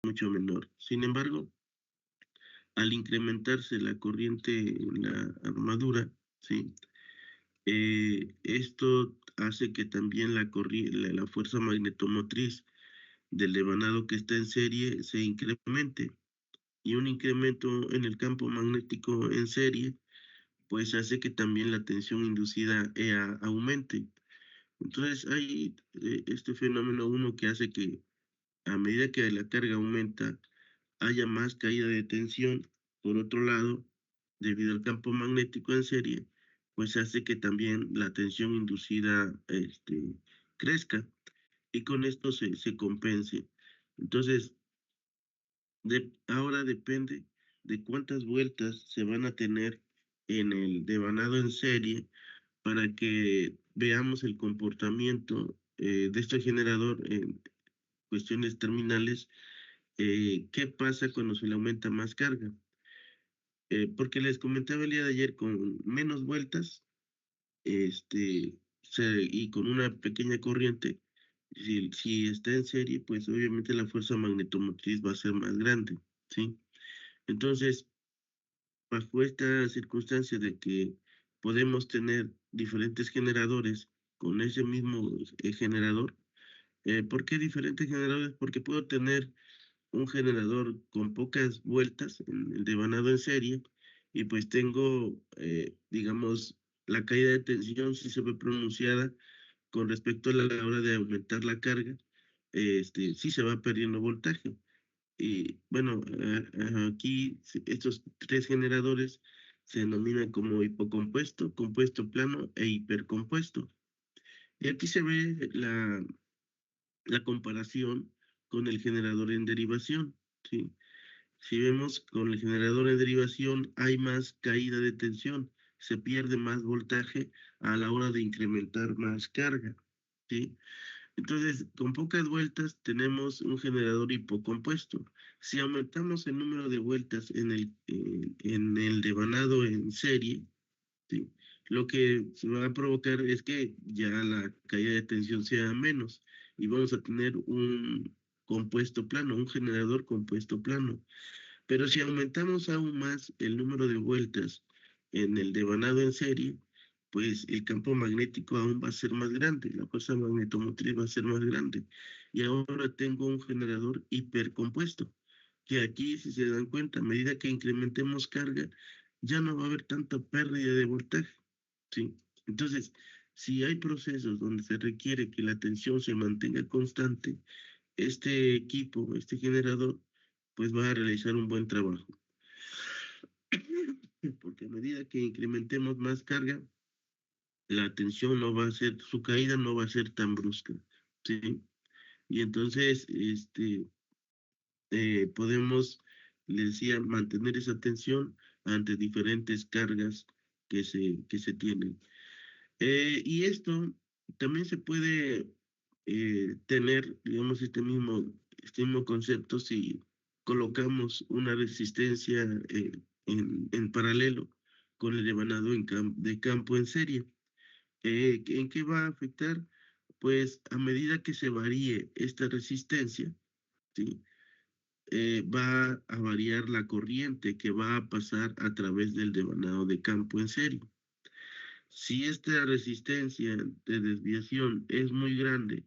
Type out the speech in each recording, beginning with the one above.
mucho menor. Sin embargo, al incrementarse la corriente en la armadura, ¿sí? Esto hace que también la fuerza magnetomotriz del devanado que está en serie se incremente, y un incremento en el campo magnético en serie pues hace que también la tensión inducida aumente. Entonces hay este fenómeno uno que hace que a medida que la carga aumenta haya más caída de tensión. Por otro lado, debido al campo magnético en serie, pues hace que también la tensión inducida crezca, y con esto se compense. Entonces, ahora depende de cuántas vueltas se van a tener en el devanado en serie para que veamos el comportamiento de este generador en cuestiones terminales. ¿Qué pasa cuando se le aumenta más carga? Porque les comentaba el día de ayer, con menos vueltas y con una pequeña corriente, si está en serie, pues obviamente la fuerza magnetomotriz va a ser más grande, ¿sí? Entonces, bajo esta circunstancia de que podemos tener diferentes generadores con ese mismo generador. ¿Por qué diferentes generadores? Porque puedo tener un generador con pocas vueltas en el devanado en serie, y pues tengo, digamos, la caída de tensión si se ve pronunciada con respecto a la hora de aumentar la carga. Sí se va perdiendo voltaje. Y bueno, aquí estos tres generadores se denominan como hipocompuesto, compuesto plano e hipercompuesto. Y aquí se ve la comparación con el generador en derivación, ¿sí? Si vemos con el generador en derivación hay más caída de tensión, se pierde más voltaje a la hora de incrementar más carga, ¿sí? Entonces, con pocas vueltas tenemos un generador hipocompuesto. Si aumentamos el número de vueltas en el devanado en serie, ¿sí? Lo que se va a provocar es que ya la caída de tensión sea menos, y vamos a tener un compuesto plano, un generador compuesto plano. Pero si aumentamos aún más el número de vueltas en el devanado en serie, pues el campo magnético aún va a ser más grande, la fuerza magnetomotriz va a ser más grande. Y ahora tengo un generador hipercompuesto, que aquí, si se dan cuenta, a medida que incrementemos carga, ya no va a haber tanta pérdida de voltaje, ¿sí? Entonces, si hay procesos donde se requiere que la tensión se mantenga constante, este equipo, este generador, pues va a realizar un buen trabajo. Porque a medida que incrementemos más carga, la tensión no va a ser, su caída no va a ser tan brusca, ¿sí? Y entonces, podemos, les decía, mantener esa tensión ante diferentes cargas que se tienen. Y esto también se puede tener, digamos, este mismo concepto si colocamos una resistencia en paralelo con el devanado de campo en serie. ¿En qué va a afectar? Pues a medida que se varíe esta resistencia, ¿sí? Va a variar la corriente que va a pasar a través del devanado de campo en serie. Si esta resistencia de desviación es muy grande,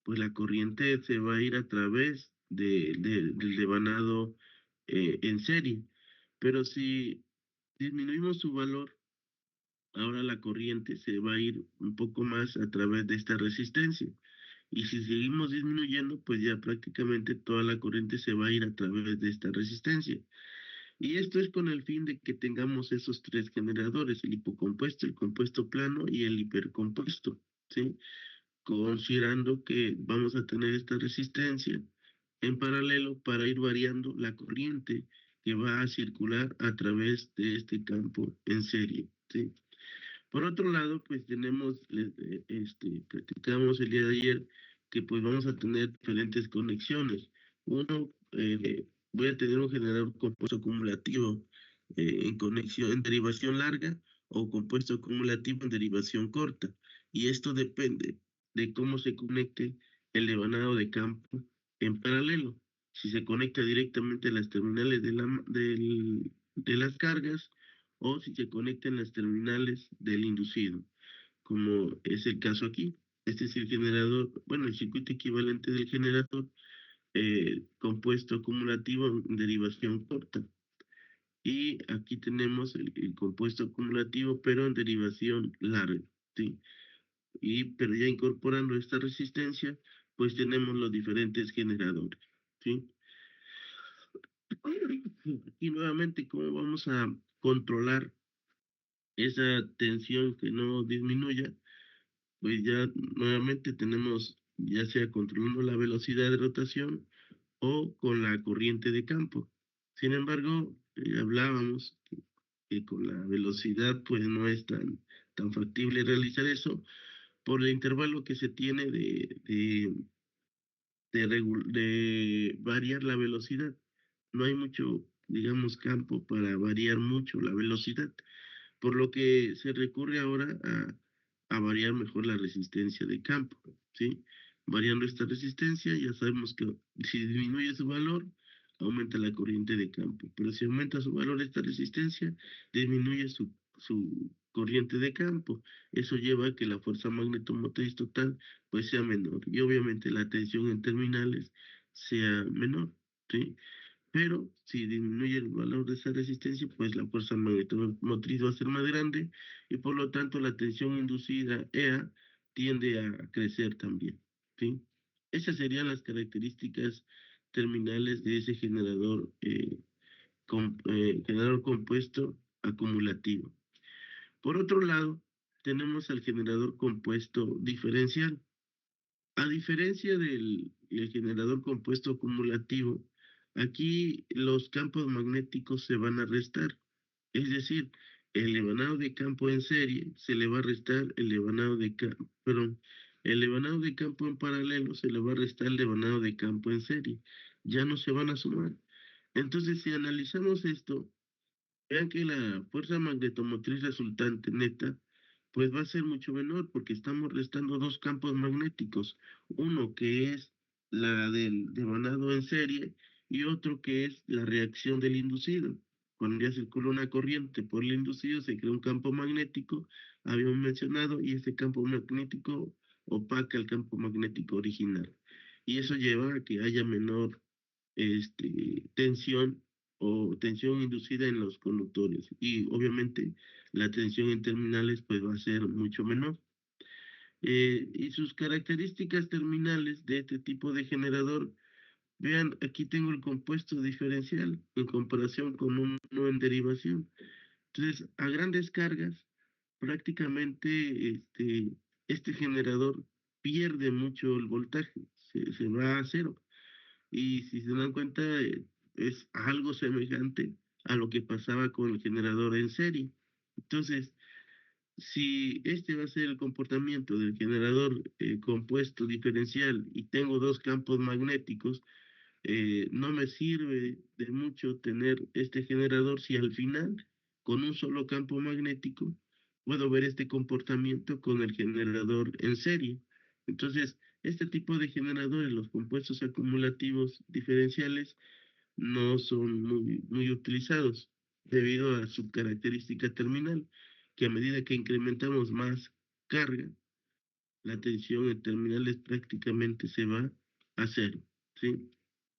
pues la corriente se va a ir a través del devanado en serie. Pero si disminuimos su valor, ahora la corriente se va a ir un poco más a través de esta resistencia. Y si seguimos disminuyendo, pues ya prácticamente toda la corriente se va a ir a través de esta resistencia. Y esto es con el fin de que tengamos esos tres generadores: el hipocompuesto, el compuesto plano y el hipercompuesto, ¿sí? Considerando que vamos a tener esta resistencia en paralelo para ir variando la corriente que va a circular a través de este campo en serie, ¿sí? Por otro lado, pues platicamos el día de ayer que pues vamos a tener diferentes conexiones. Uno, voy a tener un generador compuesto acumulativo en conexión, en derivación larga, o compuesto acumulativo en derivación corta. Y esto depende de cómo se conecte el devanado de campo en paralelo. si se conecta directamente a las terminales de las cargas o si se conecta en las terminales del inducido, como es el caso aquí. Este es el generador, bueno, el circuito equivalente del generador compuesto acumulativo en derivación corta. Y aquí tenemos el compuesto acumulativo, pero en derivación larga, ¿sí? Pero ya incorporando esta resistencia, pues tenemos los diferentes generadores, ¿sí? Y nuevamente, ¿cómo vamos a controlar esa tensión que no disminuya? Pues ya nuevamente tenemos, ya sea controlando la velocidad de rotación o con la corriente de campo. Sin embargo, hablábamos que con la velocidad pues no es tan factible realizar eso por el intervalo que se tiene de variar la velocidad. No hay mucho, digamos, campo para variar mucho la velocidad, por lo que se recurre ahora a variar mejor la resistencia de campo, ¿sí? Variando esta resistencia, ya sabemos que si disminuye su valor, aumenta la corriente de campo, pero si aumenta su valor esta resistencia, disminuye su corriente de campo. Eso lleva a que la fuerza magnetomotriz total pues sea menor y obviamente la tensión en terminales sea menor, ¿sí? Pero si disminuye el valor de esa resistencia, pues la fuerza magnetomotriz va a ser más grande y por lo tanto la tensión inducida EA tiende a crecer también, ¿sí? Esas serían las características terminales de ese generador compuesto acumulativo. Por otro lado, tenemos el generador compuesto diferencial. A diferencia del generador compuesto acumulativo, aquí los campos magnéticos se van a restar. Es decir, el evanado de campo en serie se le va a restar el evanado de campo en paralelo se le va a restar el evanado de campo en serie. Ya no se van a sumar. Entonces, si analizamos esto, vean que la fuerza magnetomotriz resultante neta, pues va a ser mucho menor porque estamos restando dos campos magnéticos, uno que es la del devanado en serie y otro que es la reacción del inducido. Cuando ya circula una corriente por el inducido se crea un campo magnético, habíamos mencionado, y ese campo magnético opaca el campo magnético original. Y eso lleva a que haya menor tensión o tensión inducida en los conductores. Y obviamente la tensión en terminales pues va a ser mucho menor. Y sus características terminales de este tipo de generador, vean, aquí tengo el compuesto diferencial en comparación con uno en derivación. Entonces, a grandes cargas, prácticamente este generador pierde mucho el voltaje, se va a cero. Y si se dan cuenta, es algo semejante a lo que pasaba con el generador en serie. Entonces, si este va a ser el comportamiento del generador compuesto diferencial y tengo dos campos magnéticos, no me sirve de mucho tener este generador si al final, con un solo campo magnético, puedo ver este comportamiento con el generador en serie. Entonces, este tipo de generadores, los compuestos acumulativos diferenciales, no son muy utilizados debido a su característica terminal, que a medida que incrementamos más carga, la tensión en terminales prácticamente se va a cero, ¿sí?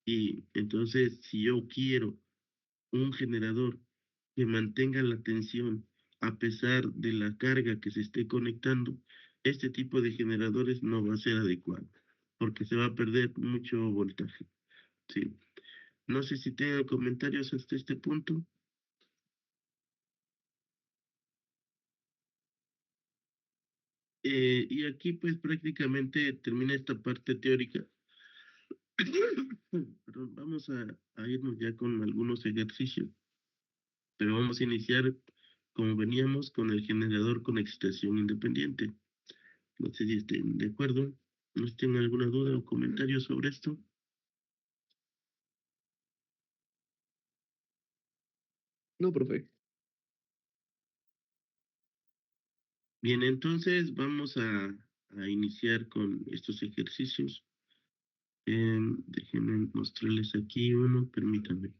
Y entonces, si yo quiero un generador que mantenga la tensión a pesar de la carga que se esté conectando, este tipo de generadores no va a ser adecuado, porque se va a perder mucho voltaje, ¿sí? No sé si tengan comentarios hasta este punto. Y aquí pues prácticamente termina esta parte teórica. Perdón, vamos a irnos ya con algunos ejercicios. Pero vamos a iniciar, como veníamos, con el generador con excitación independiente. No sé si estén de acuerdo. ¿No tienen alguna duda o comentario sobre esto? No, profe. Bien, entonces vamos a iniciar con estos ejercicios. Déjenme mostrarles aquí uno, permítanme.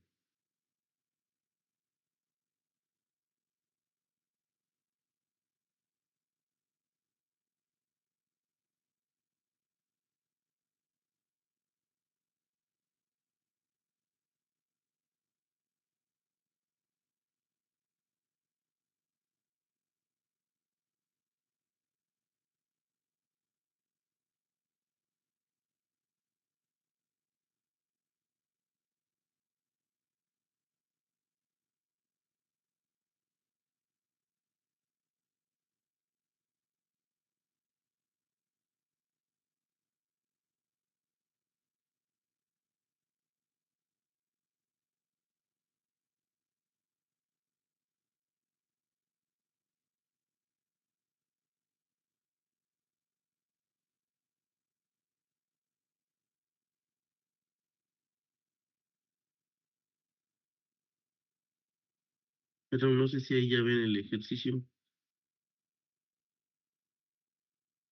Pero no sé si ahí ya ven el ejercicio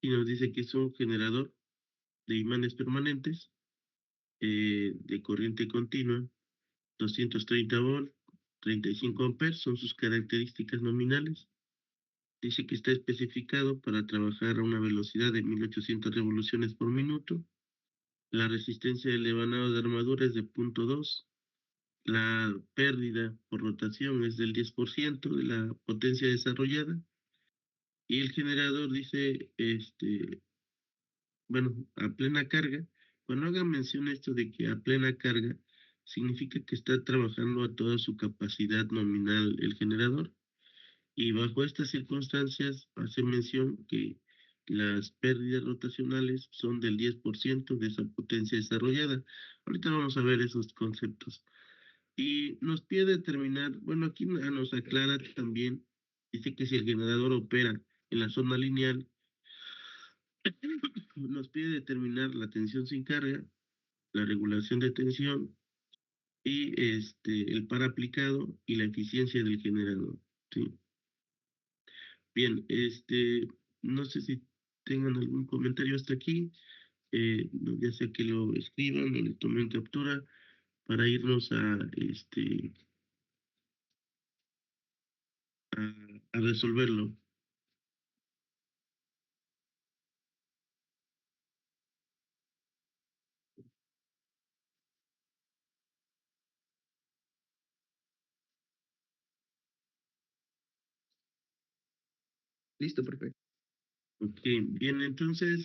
y nos dice que es un generador de imanes permanentes de corriente continua, 230 volt, 35 amperes son sus características nominales. Dice que está especificado para trabajar a una velocidad de 1800 revoluciones por minuto. La resistencia del levanado de armadura es de 0,2. La pérdida por rotación es del 10% de la potencia desarrollada. Y el generador dice, bueno, a plena carga. Cuando haga mención esto de que a plena carga, significa que está trabajando a toda su capacidad nominal el generador. Y bajo estas circunstancias hace mención que las pérdidas rotacionales son del 10% de esa potencia desarrollada. Ahorita vamos a ver esos conceptos. Y nos pide determinar, bueno, aquí nos aclara también, dice que si el generador opera en la zona lineal, nos pide determinar la tensión sin carga, la regulación de tensión y el par aplicado y la eficiencia del generador. ¿Sí? Bien, no sé si tengan algún comentario hasta aquí, ya sea que lo escriban o le tomen captura para irnos a resolverlo. Listo, perfecto. Ok, bien, entonces,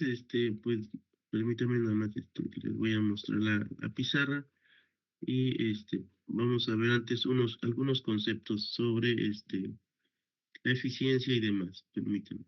pues, permítame nada más, les voy a mostrar la pizarra y vamos a ver antes algunos conceptos sobre la eficiencia y demás. Permítame.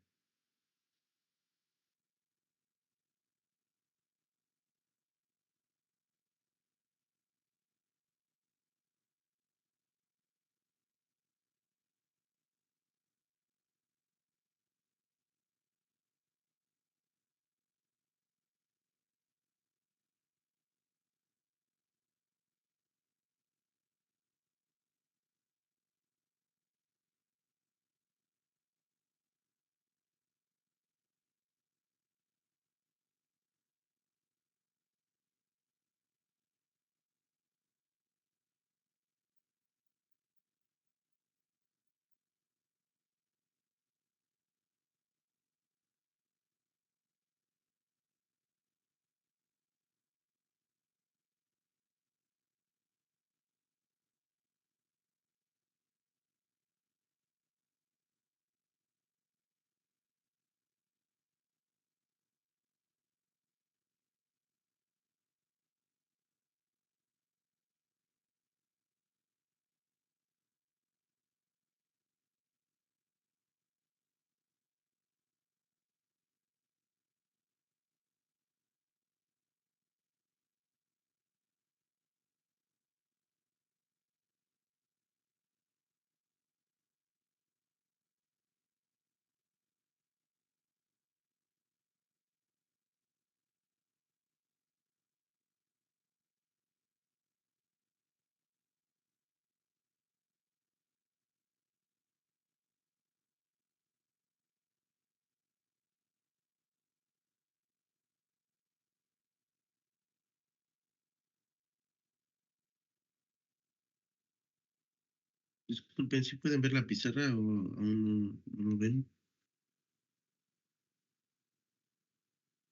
Disculpen, ¿sí pueden ver la pizarra o aún no lo ven?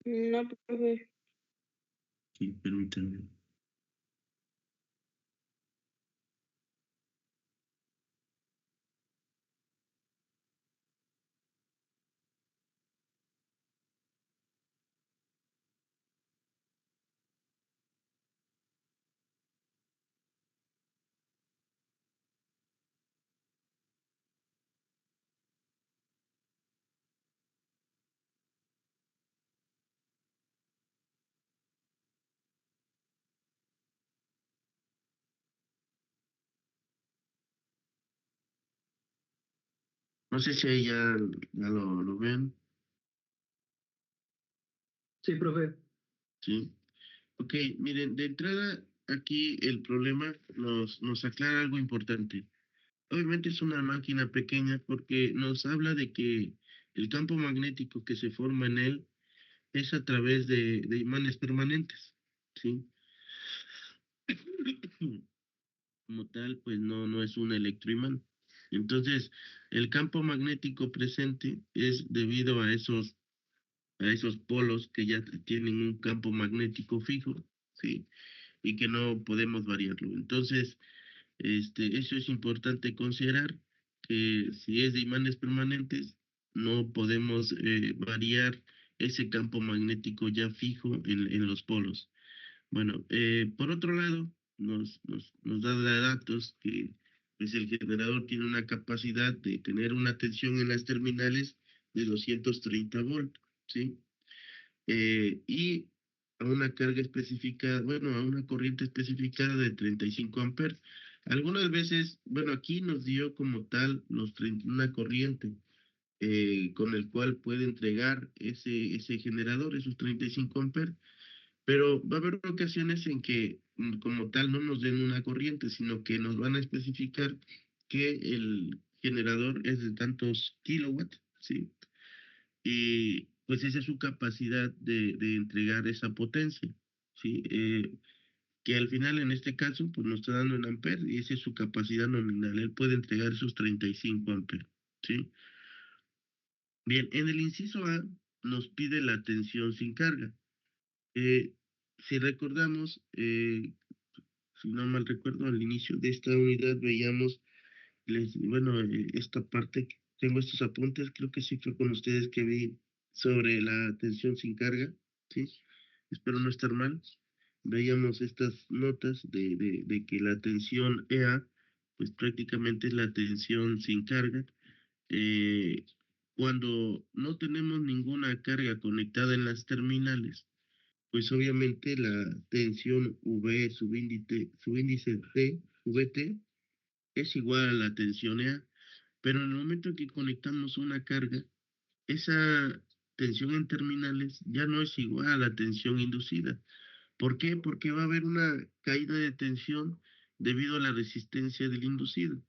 No, profe. Sí, permítanme. No sé si ahí ya lo ven, Sí, profe. ¿sí? Ok, miren, de entrada aquí el problema nos aclara algo importante. Obviamente es una máquina pequeña porque nos habla de que el campo magnético que se forma en él es a través de imanes permanentes, ¿sí? Como tal, pues no es un electroimán. Entonces, el campo magnético presente es debido a esos polos que ya tienen un campo magnético fijo, ¿sí? Y que no podemos variarlo. Entonces, eso es importante considerar, que si es de imanes permanentes, no podemos variar ese campo magnético ya fijo en los polos. Bueno, por otro lado, nos da datos que pues el generador tiene una capacidad de tener una tensión en las terminales de 230 volts, ¿sí? Y a una carga específica, bueno, a una corriente especificada de 35 amperes. Algunas veces, bueno, aquí nos dio como tal una corriente con el cual puede entregar ese generador, esos 35 amperes, pero va a haber ocasiones en que como tal no nos den una corriente, sino que nos van a especificar que el generador es de tantos kilowatts, ¿sí? Y pues esa es su capacidad de entregar esa potencia, ¿sí? Que al final en este caso pues nos está dando en amperes y esa es su capacidad nominal. Él puede entregar esos 35 amperes, ¿sí? Bien, en el inciso A nos pide la tensión sin carga. Eh, si recordamos, si no mal recuerdo, al inicio de esta unidad veíamos, bueno, esta parte, tengo estos apuntes, creo que sí fue con ustedes que vi sobre la tensión sin carga, ¿sí? Espero no estar mal. Veíamos estas notas de que la tensión EA, pues prácticamente es la tensión sin carga. Cuando no tenemos ninguna carga conectada en las terminales, pues obviamente la tensión V subíndice T, VT, es igual a la tensión EA, pero en el momento que conectamos una carga, esa tensión en terminales ya no es igual a la tensión inducida. ¿Por qué? Porque va a haber una caída de tensión debido a la resistencia del inducido.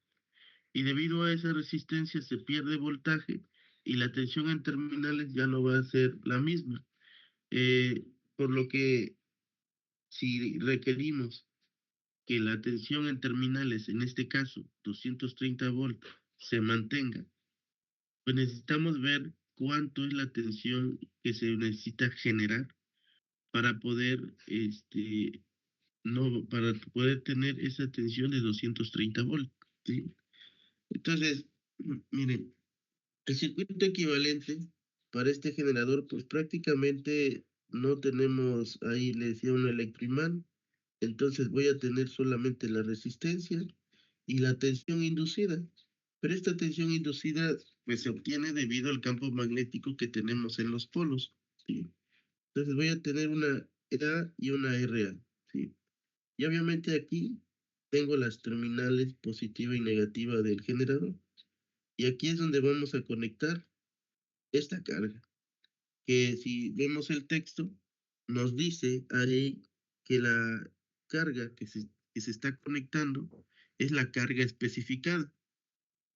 Y debido a esa resistencia se pierde voltaje y la tensión en terminales ya no va a ser la misma. Por lo que si requerimos que la tensión en terminales, en este caso 230 volts, se mantenga, pues necesitamos ver cuánto es la tensión que se necesita generar para poder, no, para poder tener esa tensión de 230 volts, ¿sí? Entonces, miren, el circuito equivalente para este generador, pues prácticamente no tenemos ahí, le decía, un electroimán. Entonces voy a tener solamente la resistencia y la tensión inducida. Pero esta tensión inducida pues se obtiene debido al campo magnético que tenemos en los polos, ¿sí? Entonces voy a tener una EA y una RA, ¿sí? Y obviamente aquí tengo las terminales positiva y negativa del generador. Y aquí es donde vamos a conectar esta carga, que si vemos el texto, nos dice ahí que la carga que se está conectando es la carga especificada.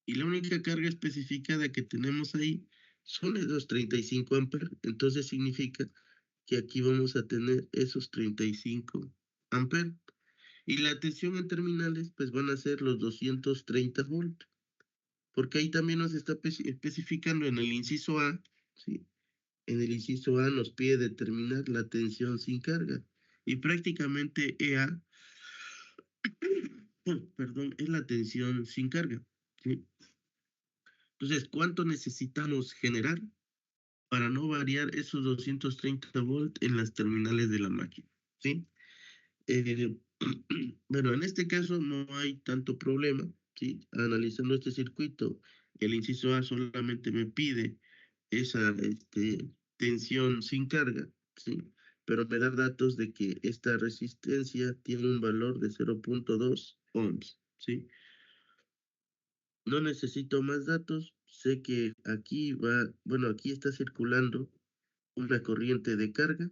Y la única carga especificada que tenemos ahí son esos 35 amperes. Entonces significa que aquí vamos a tener esos 35 amperes. Y la tensión en terminales, pues van a ser los 230 volts, porque ahí también nos está especificando en el inciso A, ¿sí? En el inciso A nos pide determinar la tensión sin carga. Y prácticamente EA, perdón, es la tensión sin carga, ¿sí? Entonces, ¿cuánto necesitamos generar para no variar esos 230 volts en las terminales de la máquina? ¿Sí? Eh, bueno, en este caso no hay tanto problema, ¿sí? Analizando este circuito, el inciso A solamente me pide esa tensión sin carga, ¿sí? Pero me da datos de que esta resistencia tiene un valor de 0.2 ohms, ¿sí? No necesito más datos, sé que aquí va, bueno, aquí está circulando una corriente de carga,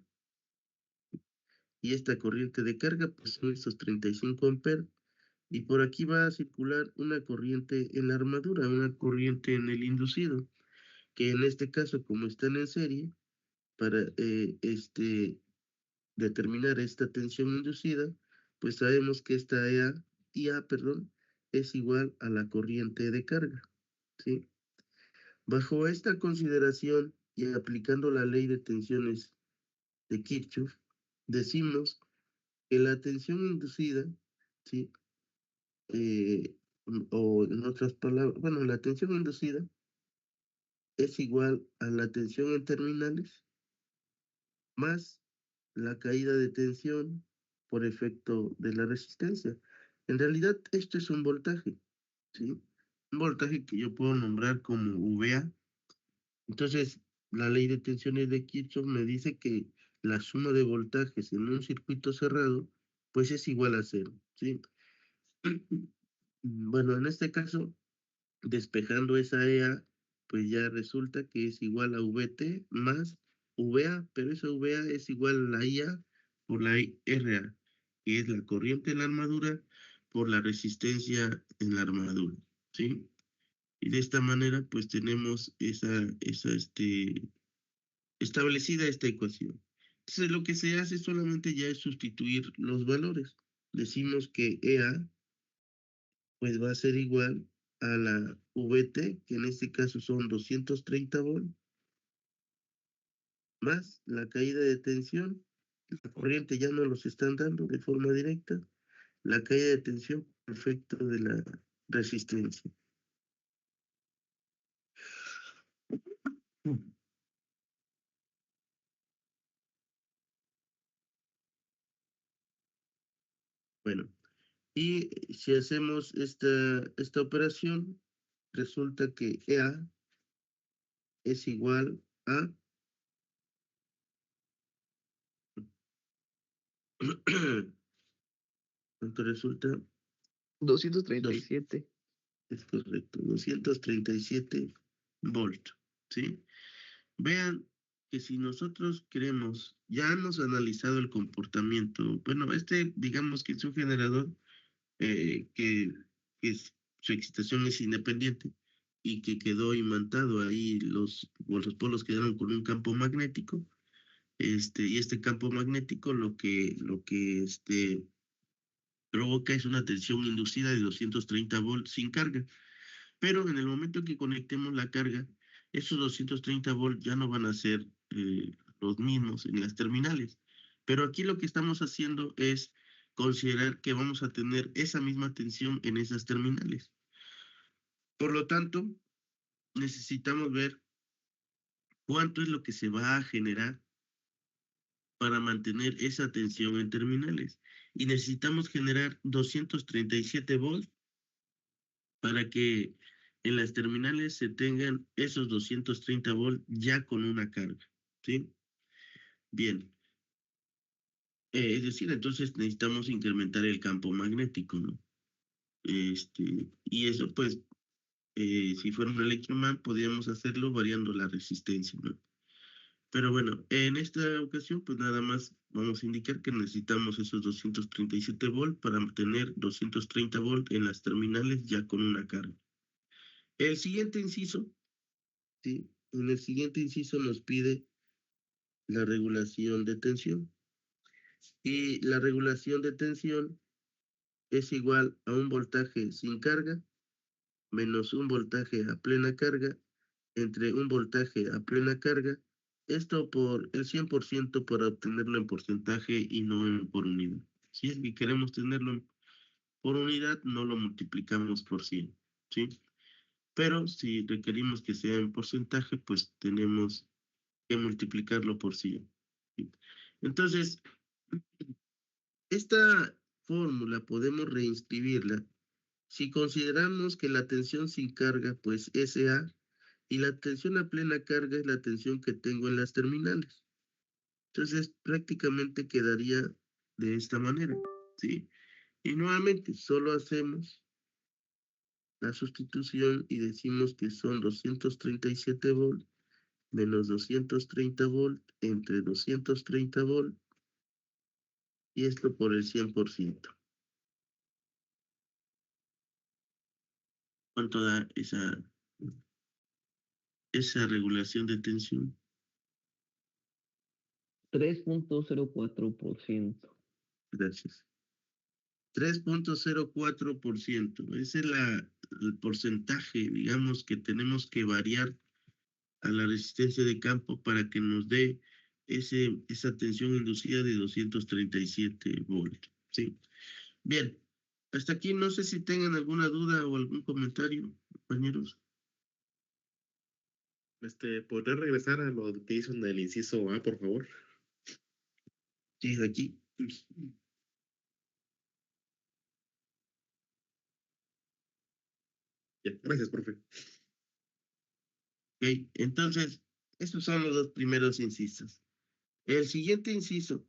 y esta corriente de carga pues son estos 35 amperes, y por aquí va a circular una corriente en la armadura, una corriente en el inducido, que en este caso, como están en serie, para determinar esta tensión inducida, pues sabemos que esta IA, perdón, es igual a la corriente de carga, ¿sí? Bajo esta consideración y aplicando la ley de tensiones de Kirchhoff, decimos que la tensión inducida, ¿sí? O en otras palabras, bueno, la tensión inducida es igual a la tensión en terminales más la caída de tensión por efecto de la resistencia. En realidad, esto es un voltaje, ¿sí? Un voltaje que yo puedo nombrar como VA. Entonces, la ley de tensiones de Kirchhoff me dice que la suma de voltajes en un circuito cerrado, pues es igual a cero, ¿sí? Bueno, en este caso, despejando esa EA, pues ya resulta que es igual a VT más VA, pero esa VA es igual a la IA por la RA, que es la corriente en la armadura por la resistencia en la armadura, ¿sí? Y de esta manera, pues tenemos establecida esta ecuación. Entonces, lo que se hace solamente ya es sustituir los valores. Decimos que EA pues va a ser igual a la VT, que en este caso son 230 volts, más la caída de tensión. La corriente ya no los están dando de forma directa. La caída de tensión por efecto de la resistencia. Bueno, y si hacemos esta operación, resulta que EA es igual a ¿cuánto resulta? 2, 237. es correcto, 237 volts, ¿sí? Vean que si nosotros queremos, ya hemos analizado el comportamiento, bueno, digamos que es un generador que, su excitación es independiente y que quedó imantado ahí, los polos quedaron con un campo magnético, y este campo magnético lo que provoca es una tensión inducida de 230 volts sin carga. Pero en el momento que conectemos la carga, esos 230 volts ya no van a ser los mismos en las terminales. Pero aquí lo que estamos haciendo es considerar que vamos a tener esa misma tensión en esas terminales. Por lo tanto, necesitamos ver cuánto es lo que se va a generar para mantener esa tensión en terminales. Y necesitamos generar 237 volts para que en las terminales se tengan esos 230 volts ya con una carga, ¿sí? Bien, es decir, entonces necesitamos incrementar el campo magnético, ¿no? Y eso, pues, si fuera un electroman, podríamos hacerlo variando la resistencia, ¿no? Pero bueno, en esta ocasión, pues nada más vamos a indicar que necesitamos esos 237 volts para obtener 230 volts en las terminales ya con una carga. El siguiente inciso, ¿sí? En el siguiente inciso nos pide la regulación de tensión. Y la regulación de tensión es igual a un voltaje sin carga menos un voltaje a plena carga entre un voltaje a plena carga. Esto por el 100% para obtenerlo en porcentaje y no por unidad. Si es que queremos tenerlo por unidad, no lo multiplicamos por 100, ¿sí? Pero si requerimos que sea en porcentaje, pues tenemos que multiplicarlo por 100. ¿Sí? Entonces, esta fórmula podemos reinscribirla si consideramos que la tensión sin carga, pues SA, y la tensión a plena carga es la tensión que tengo en las terminales. Entonces, prácticamente quedaría de esta manera, ¿sí? Y nuevamente, solo hacemos la sustitución y decimos que son 237 volt menos 230 volt entre 230 volt y esto por el 100%. ¿Cuánto da esa regulación de tensión? 3.04%. Gracias. 3.04%. Ese es el porcentaje, digamos, que tenemos que variar a la resistencia de campo para que nos dé esa tensión inducida de 237 volts. ¿Sí? Bien, hasta aquí no sé si tengan alguna duda o algún comentario, compañeros. ¿Podría regresar a lo que hizo en el inciso A, por favor? Sí, de aquí. Ya, gracias, profe. Ok, entonces, estos son los dos primeros incisos. El siguiente inciso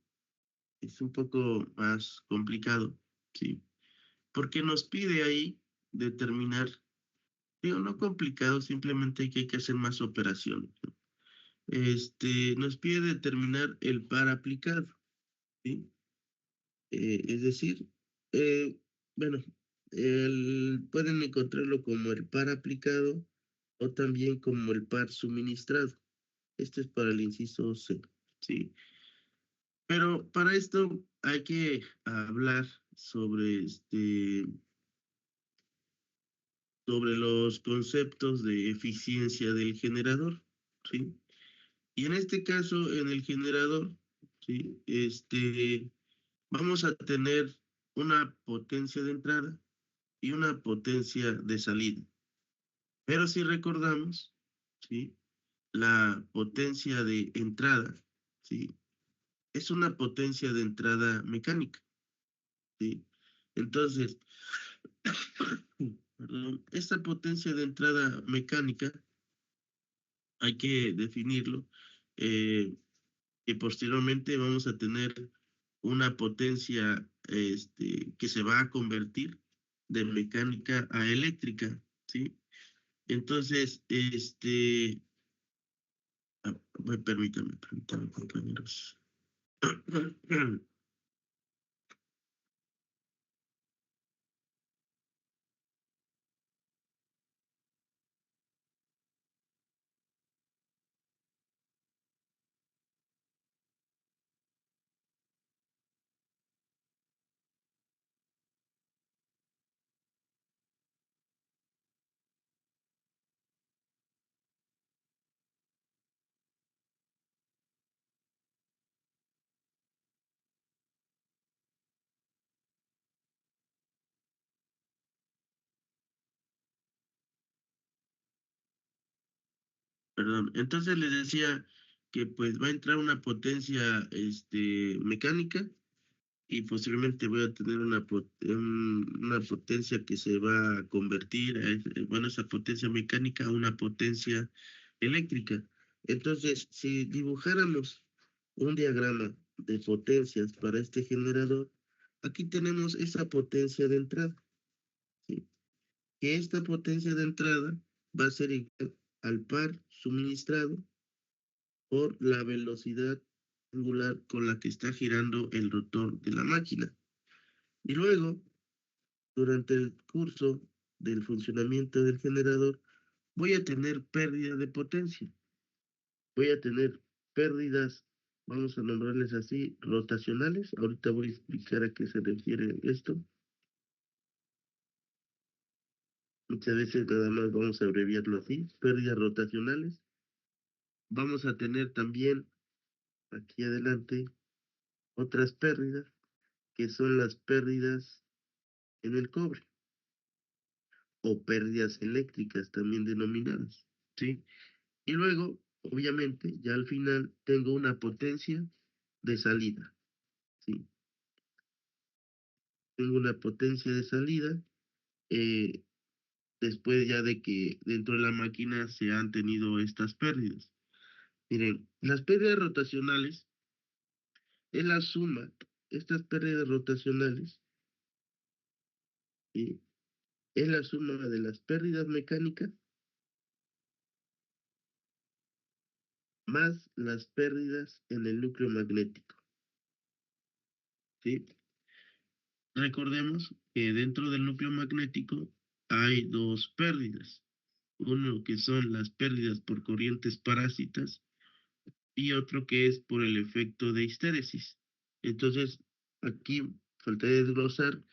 es un poco más complicado, ¿sí? Porque nos pide ahí determinar, digo, no complicado, simplemente que hay que hacer más operaciones, ¿no? Nos pide determinar el par aplicado, ¿sí? Es decir, eh, bueno, pueden encontrarlo como el par aplicado o también como el par suministrado. Este es para el inciso C, ¿sí? Pero para esto hay que hablar sobre los conceptos de eficiencia del generador, ¿sí? Y en este caso, en el generador, ¿sí? Vamos a tener una potencia de entrada y una potencia de salida. Pero si recordamos, ¿sí? La potencia de entrada, ¿sí? Es una potencia de entrada mecánica, ¿sí? Entonces, perdón, esta potencia de entrada mecánica hay que definirlo y posteriormente vamos a tener una potencia que se va a convertir de mecánica a eléctrica, ¿sí? Entonces, permítanme, compañeros. Perdón, entonces les decía que pues va a entrar una potencia mecánica y posteriormente voy a tener una potencia que se va a convertir, bueno, esa potencia mecánica a una potencia eléctrica. Entonces, si dibujáramos un diagrama de potencias para este generador, aquí tenemos esa potencia de entrada, ¿sí? Que esta potencia de entrada va a ser igual al par suministrado por la velocidad angular con la que está girando el rotor de la máquina. Y luego, durante el curso del funcionamiento del generador, voy a tener pérdida de potencia. Voy a tener pérdidas, vamos a nombrarles así, rotacionales. Ahorita voy a explicar a qué se refiere esto. Muchas veces nada más vamos a abreviarlo así, pérdidas rotacionales. Vamos a tener también aquí adelante otras pérdidas, que son las pérdidas en el cobre, o pérdidas eléctricas también denominadas, ¿sí? Y luego, obviamente, ya al final tengo una potencia de salida, ¿sí? Tengo una potencia de salida eh, después ya de que dentro de la máquina se han tenido estas pérdidas. Miren, las pérdidas rotacionales es la suma, estas pérdidas rotacionales, ¿sí? Es la suma de las pérdidas mecánicas más las pérdidas en el núcleo magnético, ¿sí? Recordemos que dentro del núcleo magnético hay dos pérdidas. Uno que son las pérdidas por corrientes parásitas y otro que es por el efecto de histéresis. Entonces, aquí faltaría desglosar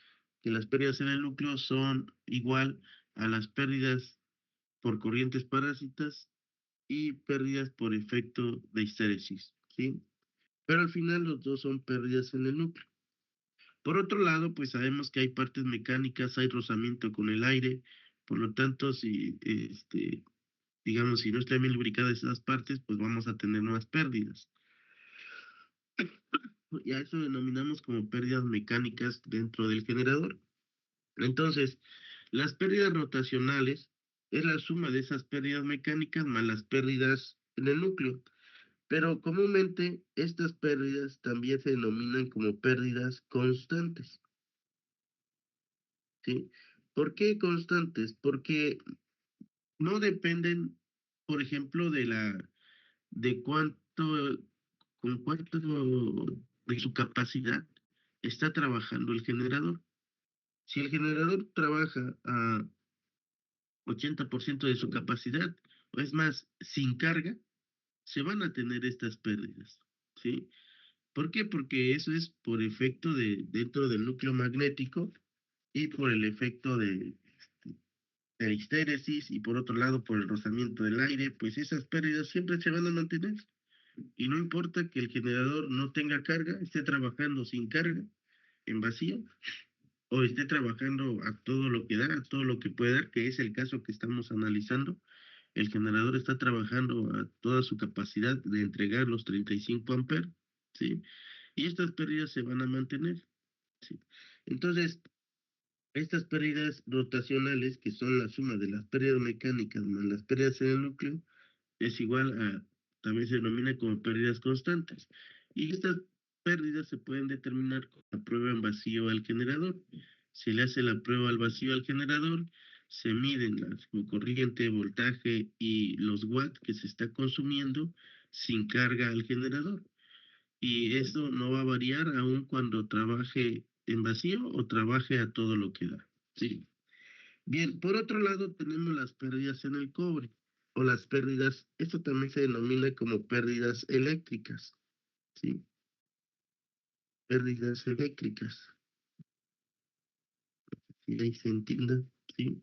que las pérdidas en el núcleo son igual a las pérdidas por corrientes parásitas y pérdidas por efecto de histéresis, ¿sí? Pero al final los dos son pérdidas en el núcleo. Por otro lado, pues sabemos que hay partes mecánicas, hay rozamiento con el aire, por lo tanto, si, digamos, si no están bien lubricadas esas partes, pues vamos a tener nuevas pérdidas. Y a eso denominamos como pérdidas mecánicas dentro del generador. Entonces, las pérdidas rotacionales es la suma de esas pérdidas mecánicas más las pérdidas en el núcleo. Pero comúnmente estas pérdidas también se denominan como pérdidas constantes, ¿sí? ¿Por qué constantes? Porque no dependen, por ejemplo, de con cuánto de su capacidad está trabajando el generador. Si el generador trabaja a 80% de su capacidad, o es más, sin carga, se van a tener estas pérdidas, ¿sí? ¿Por qué? Porque eso es por efecto de dentro del núcleo magnético y por el efecto de histéresis y por otro lado por el rozamiento del aire, pues esas pérdidas siempre se van a mantener. Y no importa que el generador no tenga carga, esté trabajando sin carga, en vacío, o esté trabajando a todo lo que da, a todo lo que puede dar, que es el caso que estamos analizando. El generador está trabajando a toda su capacidad de entregar los 35 amperes, ¿sí? Y estas pérdidas se van a mantener, ¿sí? Entonces, estas pérdidas rotacionales, que son la suma de las pérdidas mecánicas más las pérdidas en el núcleo, es igual a, también se denomina como pérdidas constantes. Y estas pérdidas se pueden determinar con la prueba en vacío al generador. Se le hace la prueba al vacío al generador, se miden la corriente, voltaje y los watts que se está consumiendo sin carga al generador. Y esto no va a variar aun cuando trabaje en vacío o trabaje a todo lo que da. Sí. Bien, por otro lado tenemos las pérdidas en el cobre o las pérdidas, esto también se denomina como pérdidas eléctricas, ¿sí? Pérdidas eléctricas, si ahí se entienda, ¿sí?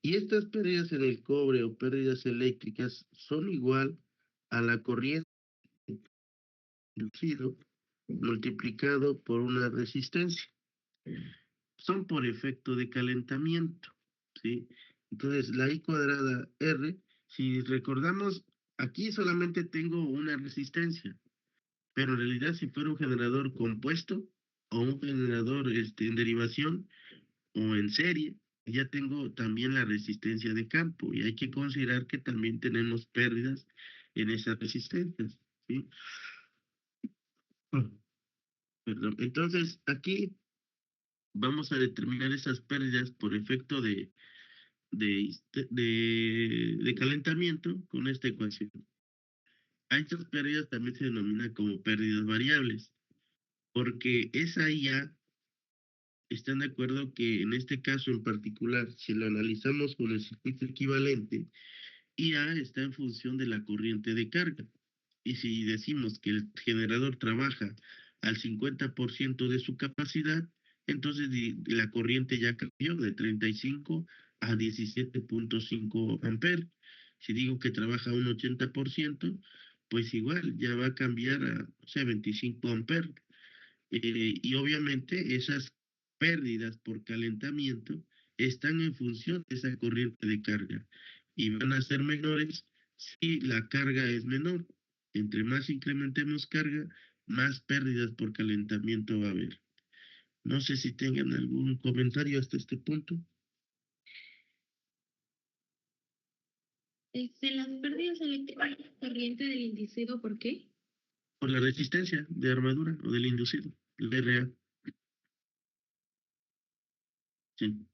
Y estas pérdidas en el cobre o pérdidas eléctricas son igual a la corriente inducido multiplicado por una resistencia. Son por efecto de calentamiento, ¿sí? Entonces, la I cuadrada R, si recordamos, aquí solamente tengo una resistencia, pero en realidad si fuera un generador compuesto o un generador en derivación o en serie, ya tengo también la resistencia de campo y hay que considerar que también tenemos pérdidas en esas resistencias, ¿sí? Perdón. Entonces, aquí vamos a determinar esas pérdidas por efecto de calentamiento con esta ecuación. A estas pérdidas también se denomina como pérdidas variables, porque esa IA están de acuerdo que en este caso en particular, si lo analizamos con el circuito equivalente, IA está en función de la corriente de carga. Y si decimos que el generador trabaja al 50% de su capacidad, Entonces la corriente ya cambió de 35 a 17.5 amperes. Si digo que trabaja un 80%, pues igual ya va a cambiar a, o sea, 25 amperes. Y obviamente esas pérdidas por calentamiento están en función de esa corriente de carga y van a ser menores si la carga es menor. Entre más incrementemos carga, más pérdidas por calentamiento va a haber. No sé si tengan algún comentario hasta este punto. Las pérdidas eléctricas corriente del inducido, ¿por qué? Por la resistencia de armadura o del inducido, el RA. Sí.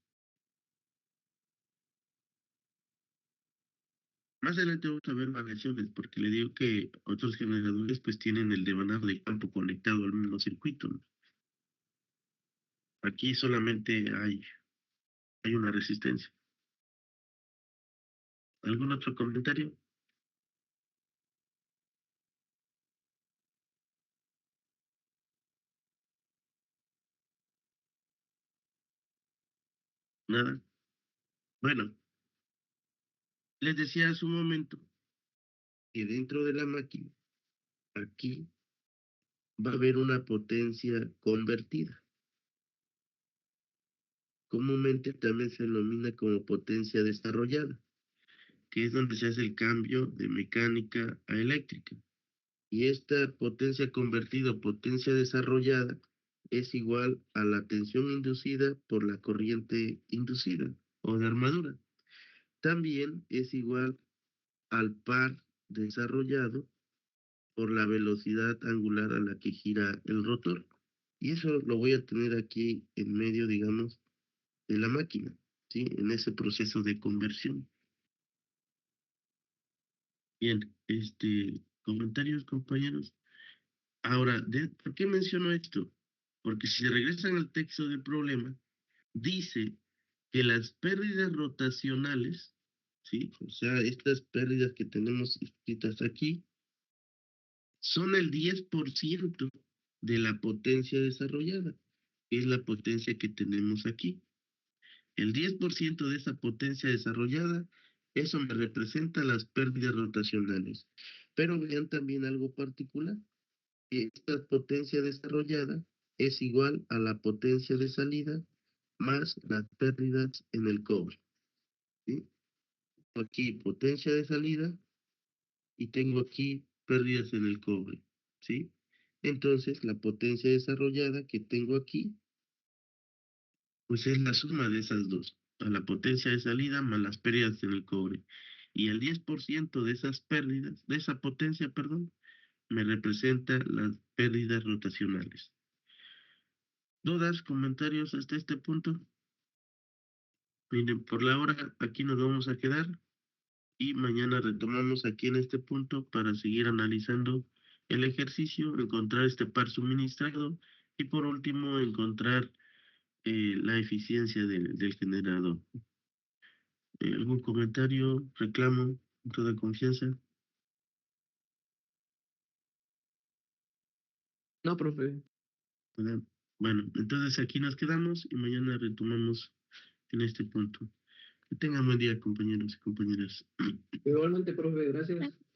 Más adelante vamos a ver variaciones, porque le digo que otros generadores pues tienen el devanado de campo conectado al mismo circuito, ¿no? Aquí solamente hay una resistencia. ¿Algún otro comentario? Nada. Bueno, les decía hace un momento que dentro de la máquina, aquí va a haber una potencia convertida. Comúnmente también se denomina como potencia desarrollada, que es donde se hace el cambio de mecánica a eléctrica. Y esta potencia convertida o potencia desarrollada es igual a la tensión inducida por la corriente inducida o de armadura. También es igual al par desarrollado por la velocidad angular a la que gira el rotor. Y eso lo voy a tener aquí en medio, digamos, de la máquina, ¿sí? En ese proceso de conversión. Bien, comentarios, compañeros. Ahora, ¿por qué menciono esto? Porque si regresan al texto del problema, dice que las pérdidas rotacionales, ¿sí? O sea, estas pérdidas que tenemos escritas aquí, son el 10% de la potencia desarrollada, que es la potencia que tenemos aquí. El 10% de esa potencia desarrollada, eso me representa las pérdidas rotacionales. Pero vean también algo particular, que esta potencia desarrollada es igual a la potencia de salida más las pérdidas en el cobre, ¿sí? Aquí potencia de salida y tengo aquí pérdidas en el cobre, ¿sí? Entonces la potencia desarrollada que tengo aquí, pues es la suma de esas dos, a la potencia de salida más las pérdidas en el cobre. Y el 10% de esas pérdidas, de esa potencia, perdón, me representa las pérdidas rotacionales. ¿Dudas, comentarios hasta este punto? Miren, por la hora aquí nos vamos a quedar y mañana retomamos aquí en este punto para seguir analizando el ejercicio, encontrar este par suministrado y por último encontrar la eficiencia del generador. ¿Algún comentario, reclamo, punto de confianza? No, profe. ¿Verdad? Bueno, entonces aquí nos quedamos y mañana retomamos en este punto. Que tengan buen día, compañeros y compañeras. Igualmente, profe, gracias.